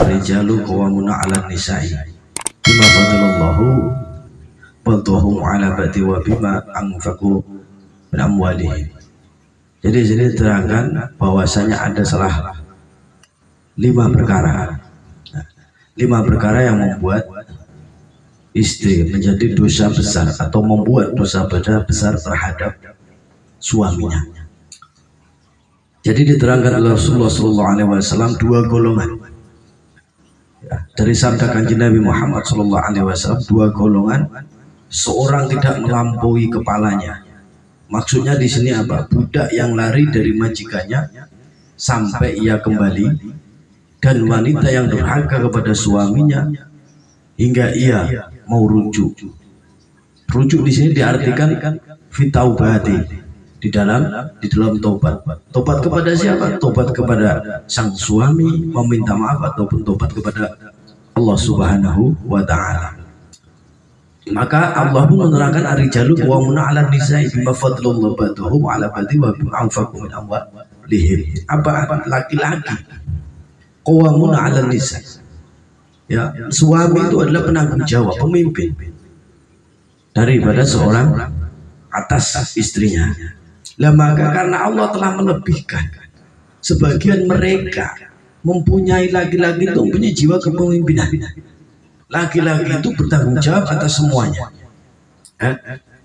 ar-rijalu qawwamuna 'alan nisa'i bima faddalallahu ba'dahum 'ala ba'di wa bima anfaqu min amwalihim. Jadi sini terangkan bahwasanya ada salah 5 perkara. 5 perkara yang membuat istri menjadi dosa besar atau membuat dosa besar terhadap suaminya. Jadi diterangkan oleh Rasulullah SAW 2 golongan. Dari sabda Kanjeng Nabi Muhammad SAW 2 golongan. Seorang tidak melampaui kepalanya. Maksudnya di sini apa? Budak yang lari dari majikannya sampai ia kembali, dan wanita yang durhaka kepada suaminya hingga ia mau rujuk. Rujuk di sini diartikan fitaubati, di dalam tobat. Tobat kepada siapa? Tobat kepada sang suami, meminta maaf, ataupun tobat kepada Allah Subhanahu wa Ta'ala. Maka Allah pun menerangkan ar-rijalu qawwamuna 'alan nisa'i bima faddalallahu ba'dahum 'ala ba'din wa bima anfaqu min amwalihim. Apa laki-laki qawwamuna 'alan nisa'. Ya, suami itu adalah penanggung jawab, pemimpin daripada seorang atas istrinya. Lah maka karena Allah telah melebihkan, sebagian mereka mempunyai laki-laki itu mempunyai jiwa kepemimpinan. Laki-laki itu bertanggung jawab atas semuanya.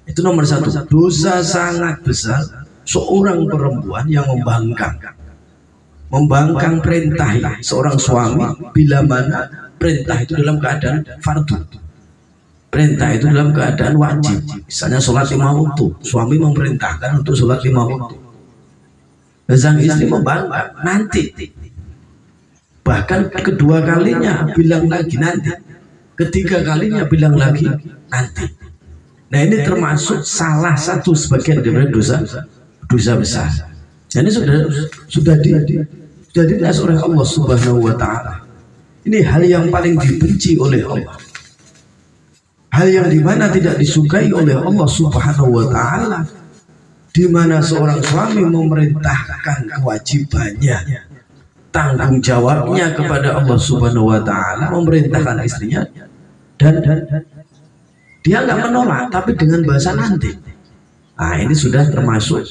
Itu nomor 1. Dosa sangat besar seorang perempuan yang membangkang perintah seorang suami bila mana perintah itu dalam keadaan fardu. Perintah itu dalam keadaan wajib. Misalnya sholat 5 waktu, suami memerintahkan untuk sholat 5 waktu. Sang istri membangkang nanti. Bahkan kedua kalinya bilang lagi nanti. Ketiga kalinya bilang lagi nanti. Nah ini termasuk salah satu sebagian dari dosa besar. Ini sudah dinas oleh Allah Subhanahu wa Ta'ala. Ini hal yang paling dibenci oleh Allah. Hal yang dimana tidak disukai oleh Allah Subhanahu wa Ta'ala, di mana seorang suami memerintahkan kewajibannya, tanggung jawabnya kepada Allah Subhanahu wa Ta'ala, memerintahkan istrinya, dan dia nggak menolak, tapi dengan bahasa nanti. Nah ini sudah termasuk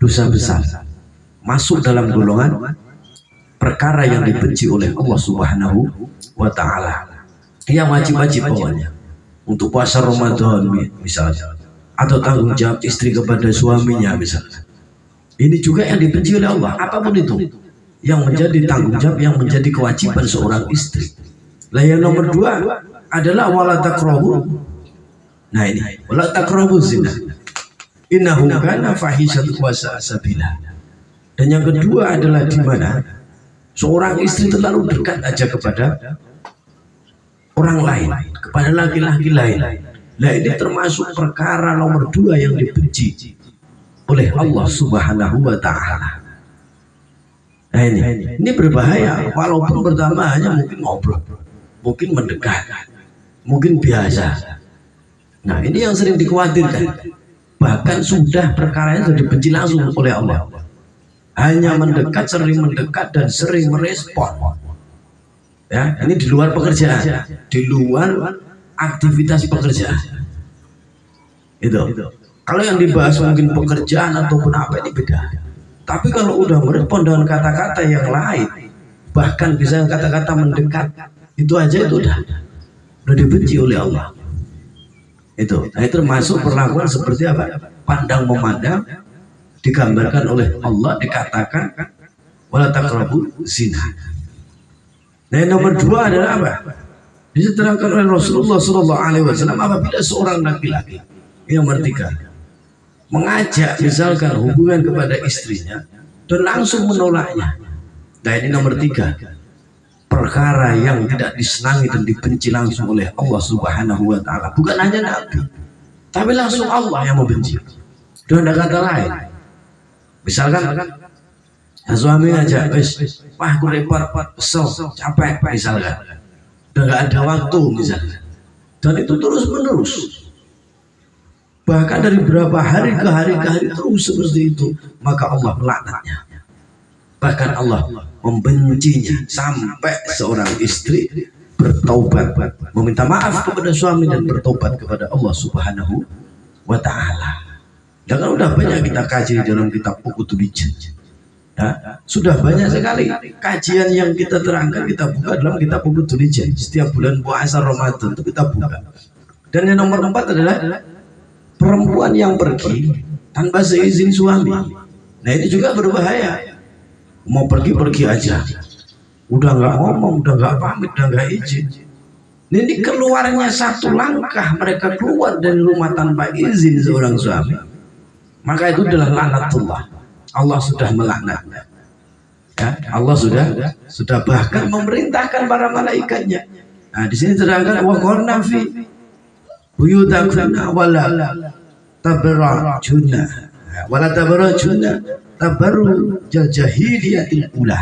dosa besar, masuk dalam golongan perkara yang dibenci oleh Allah Subhanahu wa Ta'ala. Yang wajib-wajib pokoknya, untuk puasa Ramadan misalnya, atau tanggung jawab istri kepada suaminya misalnya. Ini juga yang dibenci oleh Allah. Apapun itu yang menjadi tanggung jawab, yang menjadi kewajiban seorang istri. Lah yang nomor 2 adalah wala taqrabu. Nah ini wala taqrabu zina, innahu kana fahisyatan wa sa'a sabila. Dan yang kedua adalah di mana seorang istri terlalu dekat aja kepada orang lain, kepada laki-laki lain. Nah ini termasuk perkara nomor 2 yang dibenci oleh Allah Subhanahu wa Ta'ala. Nah ini berbahaya. Walaupun pertama hanya mungkin ngobrol, mungkin mendekat, mungkin biasa. Nah ini yang sering dikhawatirkan. Bahkan sudah perkara itu dibenci langsung oleh Allah. Hanya mendekat, sering mendekat, dan sering merespon. Ya, ini di luar pekerjaan, di luar aktivitas pekerjaan. Itu. Kalau yang dibahas mungkin pekerjaan ataupun apa, ini beda. Tapi kalau udah merespon dengan kata-kata yang lain, bahkan bisa kata-kata mendekat, itu aja itu udah dibenci oleh Allah. Itu. Nah, itu termasuk perlakuan seperti apa? Pandang memandang, digambarkan oleh Allah, dikatakan wala taqrabu zina. Nah, nomor 2 adalah apa? Diterangkan oleh Rasulullah SAW, apabila seorang laki-laki yang nomor 3 mengajak misalkan hubungan kepada istrinya dan langsung menolaknya. Nah ini nomor 3, perkara yang tidak disenangi dan dibenci langsung oleh Allah Subhanahu wa Ta'ala. Bukan hanya Nabi, tapi langsung Allah yang membenci. Dan ada kata lain, misalkan suami ngajak, wah aku repot, kesel, capek misalkan, udah nggak ada waktu misalkan, dan itu terus menerus, bahkan dari berapa hari ke hari terus seperti itu, maka Allah melaknatnya. Bahkan Allah membencinya sampai seorang istri bertaubat, meminta maaf kepada suami dan bertobat kepada Allah Subhanahu wa Ta'ala. Dan kan udah banyak kita kaji di dalam kitab Uqudul Ijad. Ya, sudah banyak sekali kajian yang kita terangkan, kita buka dalam kitab Uqudul Ijad. Setiap bulan puasa Ramadan itu kita buka. Dan yang nomor 4 adalah perempuan yang pergi tanpa seizin suami. Nah ini juga berbahaya. Mau pergi aja, udah nggak ngomong, udah nggak pamit, udah nggak izin. Ini keluarnya satu langkah, mereka keluar dari rumah tanpa izin seorang suami, maka itu adalah laknatullah. Allah sudah melaknat. Ya, Allah sudah bahkan memerintahkan para malaikatnya. Nah di sini terangkan wa qurna fi buyutakunna wala tabarrajuna wala tabarrajuna tabaru jahiliyatil ula.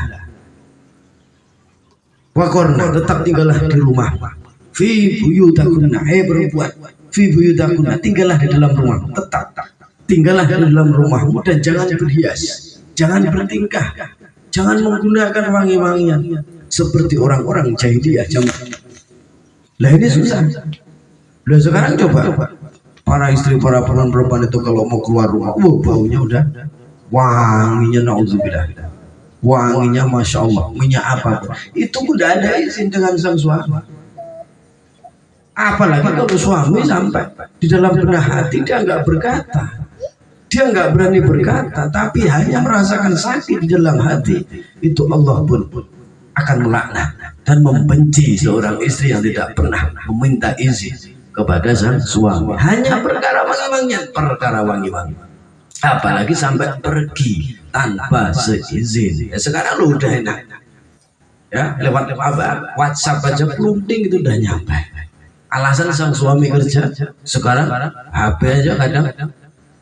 Wakorna, tetap tinggallah di rumah. Fi buyutakunna, perempuan. Fi buyutakunna, tinggallah di dalam rumah. Tetap tinggallah di dalam rumahmu dan jangan berhias, jangan bertingkah, jangan menggunakan wangi-wangian seperti orang-orang jahiliyah zaman. Lah ini susah. Lah sekarang coba para istri, para perempuan itu kalau mau keluar rumah, baunya udah wanginya, naudzubillah, wanginya masya Allah, minyak apa itu udah ada izin dengan sang suami. Apalagi kalau suami sampai di dalam benak hati dia nggak berkata, dia nggak berani berkata, tapi hanya merasakan sakit di dalam hati, itu Allah pun akan melaknat dan membenci seorang istri yang tidak pernah meminta izin kepada sang suami hanya perkara wangi-wangian. Apalagi sampai pergi tanpa seizin. Ya, sekarang lu udah enak, ya lewat WhatsApp aja plunting itu udah nyampe. Alasan sang suami kerja, sekarang HP aja kadang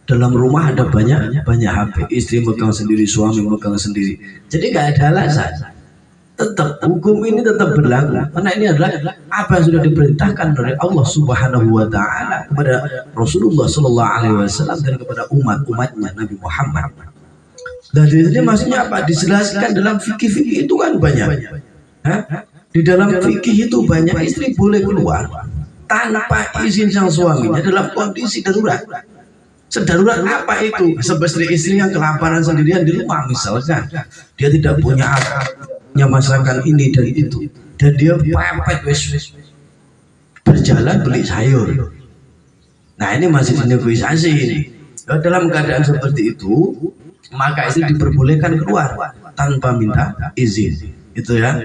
dalam rumah ada banyak HP, istri megang sendiri, suami megang sendiri. Jadi gak ada alasan. Tetap hukum ini tetap berlaku karena ini adalah apa yang sudah diperintahkan oleh Allah Subhanahu wa Ta'ala kepada Rasulullah Sallallahu Alaihi Wasallam dan kepada umatnya Nabi Muhammad. Dan ini maksudnya apa? Dijelaskan dalam fikih itu kan banyak. Di dalam fikih itu banyak istri boleh keluar tanpa izin sang suaminya dalam kondisi darurat. Sedarurat apa itu? Seperti istri yang kelaparan sendirian di rumah misalkan, dia tidak punya masakan ini dan itu, dan dia pepet wis berjalan beli sayur. Nah ini masih dinegosiasi ini. Dalam keadaan seperti itu maka istri diperbolehkan keluar tanpa minta izin. Itu ya.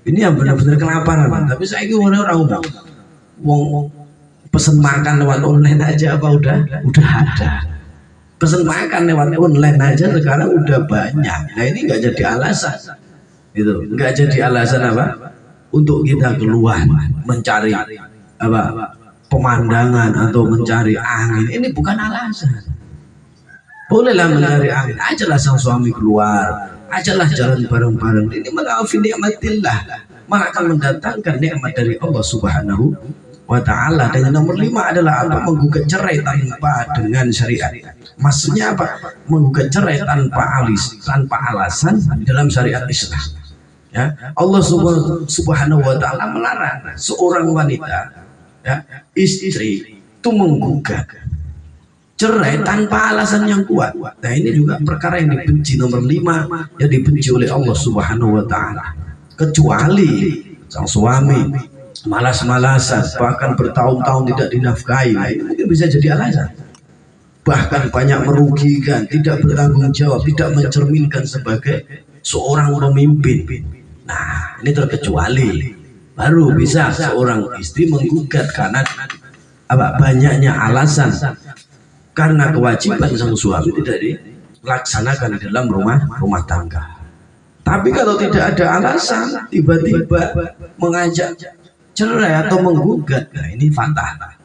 Ini yang benar-benar kelaparan. Tapi saya ini orang ngomong pesen makan lewat online aja apa udah ada. Pesen makan lewat online aja sekarang udah banyak. Nah ini nggak jadi alasan. Itu nggak jadi alasan apa untuk kita keluar mencari apa pemandangan atau mencari angin. Ini bukan alasan. Bolehlah mencari angin, ajalah sang suami keluar, ajalah jalan bareng-bareng. Ini malah fi nikmatillah, malah akan mendatangkan nikmat dari Allah Subhanahu wa Ta'ala. Dan yang nomor 5 adalah apa? Menggugat cerai tanpa dengan syariat. Maksudnya apa? Menggugat cerai tanpa alasan dalam syariat Islam. Ya, Allah Subhanahu wa Ta'ala melarang seorang wanita, ya, istri itu menggugat cerai tanpa alasan yang kuat. Nah ini juga perkara yang dibenci nomor 5, yang dibenci oleh Allah Subhanahu wa Ta'ala. Kecuali sang suami malas-malasan, bahkan bertahun-tahun tidak dinafkahi, nah ini mungkin bisa jadi alasan. Bahkan banyak merugikan, tidak bertanggung jawab, tidak mencerminkan sebagai seorang pemimpin. Nah ini terkecuali, baru bisa seorang istri menggugat karena apa? Banyaknya alasan, karena kewajiban sang suami tidak dilaksanakan di dalam rumah tangga. Tapi kalau tidak ada alasan, tiba-tiba mengajak cerai atau menggugat, nah ini fatal.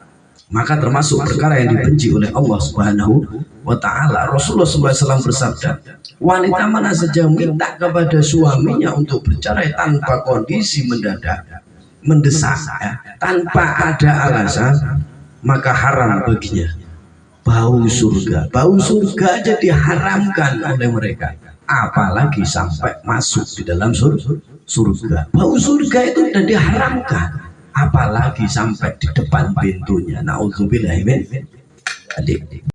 Maka termasuk perkara yang dibenci oleh Allah Subhanahu wa Ta'ala. Rasulullah SAW bersabda, wanita mana saja minta kepada suaminya untuk bercerai tanpa kondisi mendadak, mendesak, ya, tanpa ada alasan, maka haram baginya bau surga. Bau surga aja diharamkan oleh mereka. apalagi sampai masuk di dalam surga. Bau surga itu sudah diharamkan, apalagi sampai di depan pintunya. Nauzubillah min dzalik.